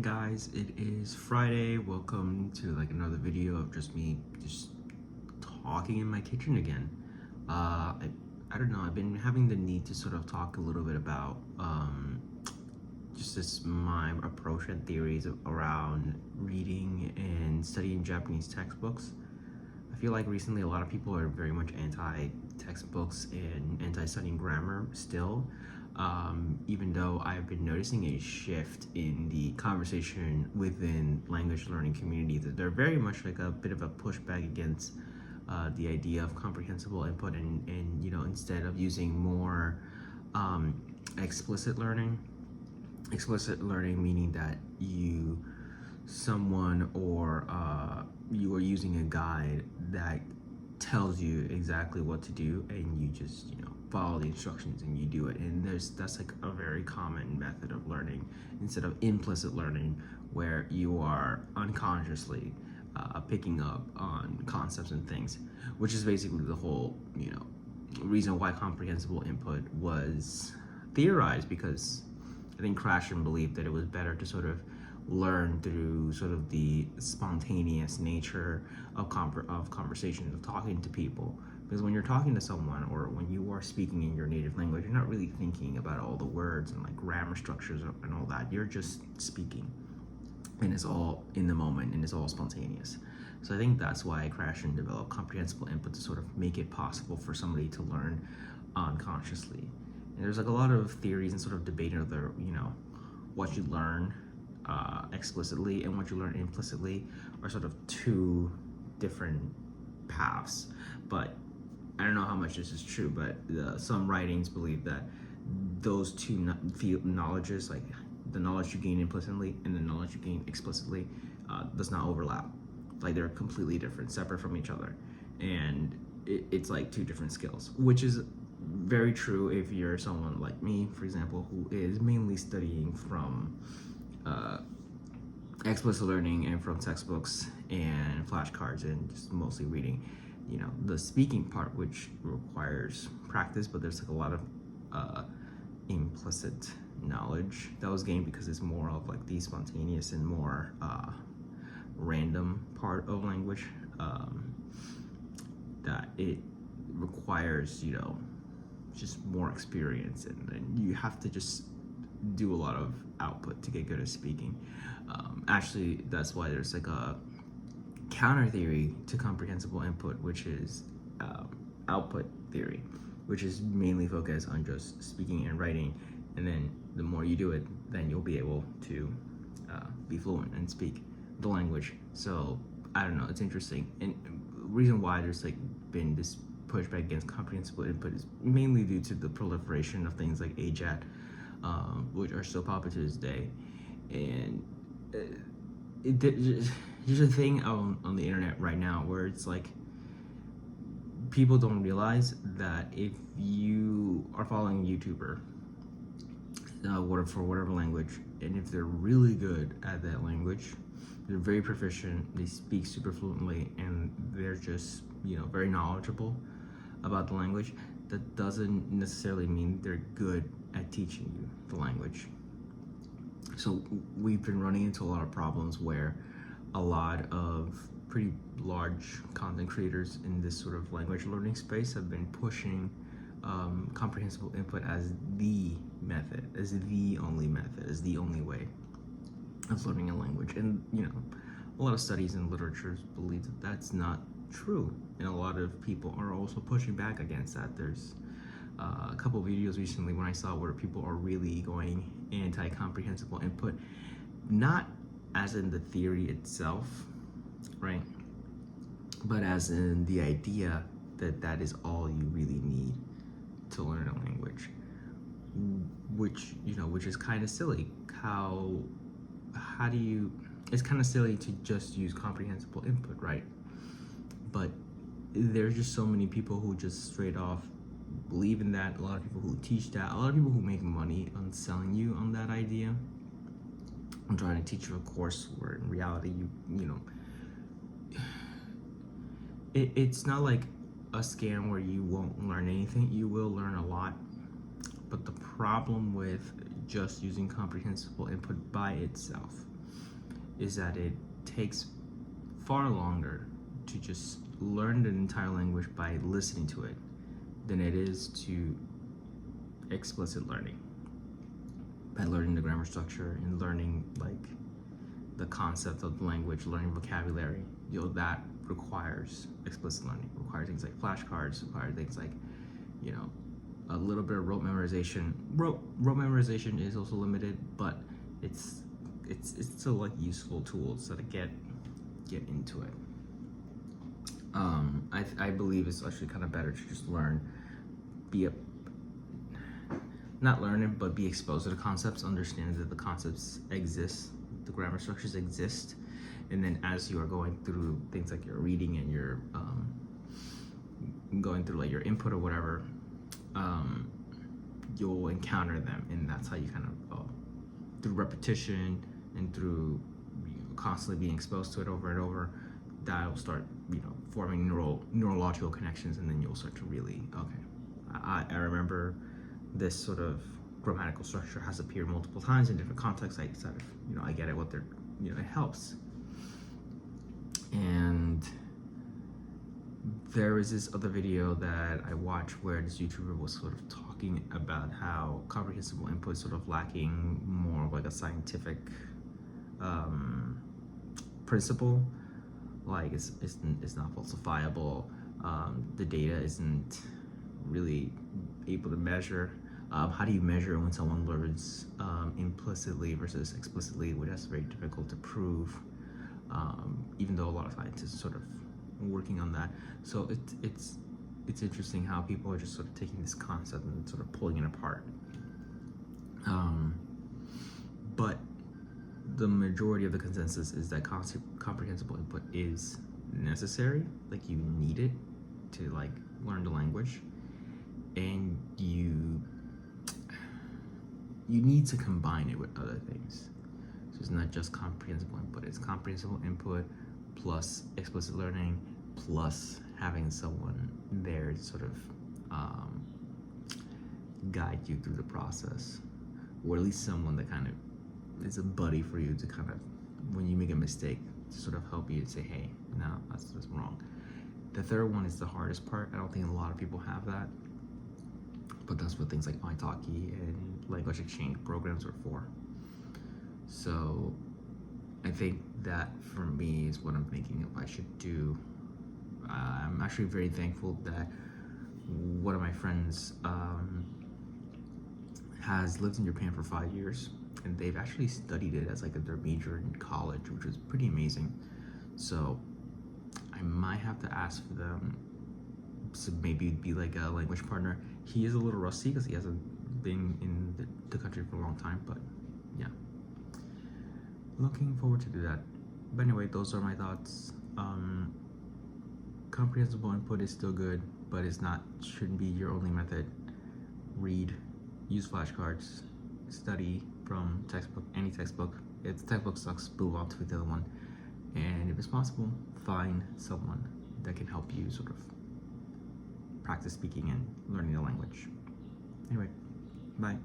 guys, it is Friday. Welcome to another video of just me talking in my kitchen again. I don't know, I've been having the need to sort of talk a little bit about my approach and theories around reading and studying Japanese textbooks. I feel like recently a lot of people are very much anti-textbooks and anti-studying grammar still. Even though I've been noticing a shift in the conversation within language learning community, that they're very much like a bit of a pushback against the idea of comprehensible input and instead of using more explicit learning meaning that you are using a guide that tells you exactly what to do, and you just follow the instructions and you do it. And that's like a very common method of learning, instead of implicit learning, where you are unconsciously picking up on concepts and things, which is basically the whole reason why comprehensible input was theorized, because I think Krashen believed that it was better to sort of learn through sort of the spontaneous nature of conversations, of talking to people. Because when you're talking to someone, or when you are speaking in your native language, you're not really thinking about all the words and like grammar structures and all that. You're just speaking, and it's all in the moment and it's all spontaneous. So I think that's why Krashen developed comprehensible input, to sort of make it possible for somebody to learn unconsciously. And there's like a lot of theories and sort of debate over what you learn explicitly and what you learn implicitly are sort of two different paths. But I don't know how much this is true, but some writings believe that those two knowledges, like the knowledge you gain implicitly and the knowledge you gain explicitly, does not overlap. Like they're completely different, separate from each other. And it's like two different skills, which is very true if you're someone like me, for example, who is mainly studying from explicit learning and from textbooks and flashcards, and just mostly reading the speaking part, which requires practice, but there's like a lot of implicit knowledge that was gained because it's more of like the spontaneous and more random part of language, that it requires just more experience, and you have to just do a lot of output to get good at speaking. Actually, that's why there's like a counter theory to comprehensible input, which is output theory, which is mainly focused on just speaking and writing. And then the more you do it, then you'll be able to be fluent and speak the language. So I don't know, it's interesting. And the reason why there's like been this pushback against comprehensible input is mainly due to the proliferation of things like AJAT, which are so popular to this day. And there's a thing on the internet right now where it's like people don't realize that if you are following a YouTuber for whatever language, and if they're really good at that language, they're very proficient, they speak super fluently, and they're just very knowledgeable about the language, that doesn't necessarily mean they're good at teaching you the language. So we've been running into a lot of problems where a lot of pretty large content creators in this sort of language learning space have been pushing comprehensible input as the method, as the only method, as the only way of learning a language. And a lot of studies and literatures believe that that's not true, and a lot of people are also pushing back against that. There's a couple of videos recently when I saw where people are really going anti-comprehensible input, not as in the theory itself, right, but as in the idea that that is all you really need to learn a language, which is kind of silly. How do you, it's kind of silly to just use comprehensible input, right? But there's just so many people who just straight off believe in that, a lot of people who teach that, a lot of people who make money on selling you on that idea. I'm trying to teach you a course where in reality it's not like a scam where you won't learn anything. You will learn a lot, but the problem with just using comprehensible input by itself is that it takes far longer to just learn the entire language by listening to it than it is to explicit learning. By learning the grammar structure and learning like the concept of the language, learning vocabulary, that requires explicit learning. It requires things like flashcards, requires things like, a little bit of rote memorization. Rote memorization is also limited, but it's still like useful tools to get into it. I believe it's actually kind of better to just learn, not learn it, but be exposed to the concepts, understand that the concepts exist, the grammar structures exist, and then as you are going through things like your reading and your going through like your input or whatever, you'll encounter them, and that's how you kind of through repetition and through constantly being exposed to it over and over, that will start forming neurological connections, and then you'll start to really, okay, I remember this sort of grammatical structure has appeared multiple times in different contexts. I sort of, I get it, what they're, it helps. And there is this other video that I watched where this YouTuber was sort of talking about how comprehensible input is sort of lacking more of like a scientific principle. Like it's not falsifiable. The data isn't really able to measure. How do you measure when someone learns implicitly versus explicitly, which is very difficult to prove, even though a lot of scientists are sort of working on that. So it's interesting how people are just sort of taking this concept and sort of pulling it apart. But the majority of the consensus is that comprehensible input is necessary. Like, you need it to like learn the language, and you need to combine it with other things. So it's not just comprehensible input, it's comprehensible input plus explicit learning plus having someone there to sort of guide you through the process, or at least someone that kind of is a buddy for you to kind of, when you make a mistake, to sort of help you and say, hey, no, that's wrong. The third one is the hardest part. I don't think a lot of people have that, but that's what things like italki and language exchange programs are for. So I think that for me is what I'm thinking if I should do. I'm actually very thankful that one of my friends has lived in Japan for 5 years, and they've actually studied it as like their major in college, which was pretty amazing. So I might have to ask for them to maybe be like a language partner. He is a little rusty because he hasn't been in the country for a long time, but yeah, looking forward to do that. But anyway, those are my thoughts. Comprehensible input is still good, but shouldn't be your only method. Read, use flashcards, study from textbook, any textbook. If the textbook sucks, move on to the other one. And if it's possible, find someone that can help you sort of practice speaking and learning the language. Anyway, bye.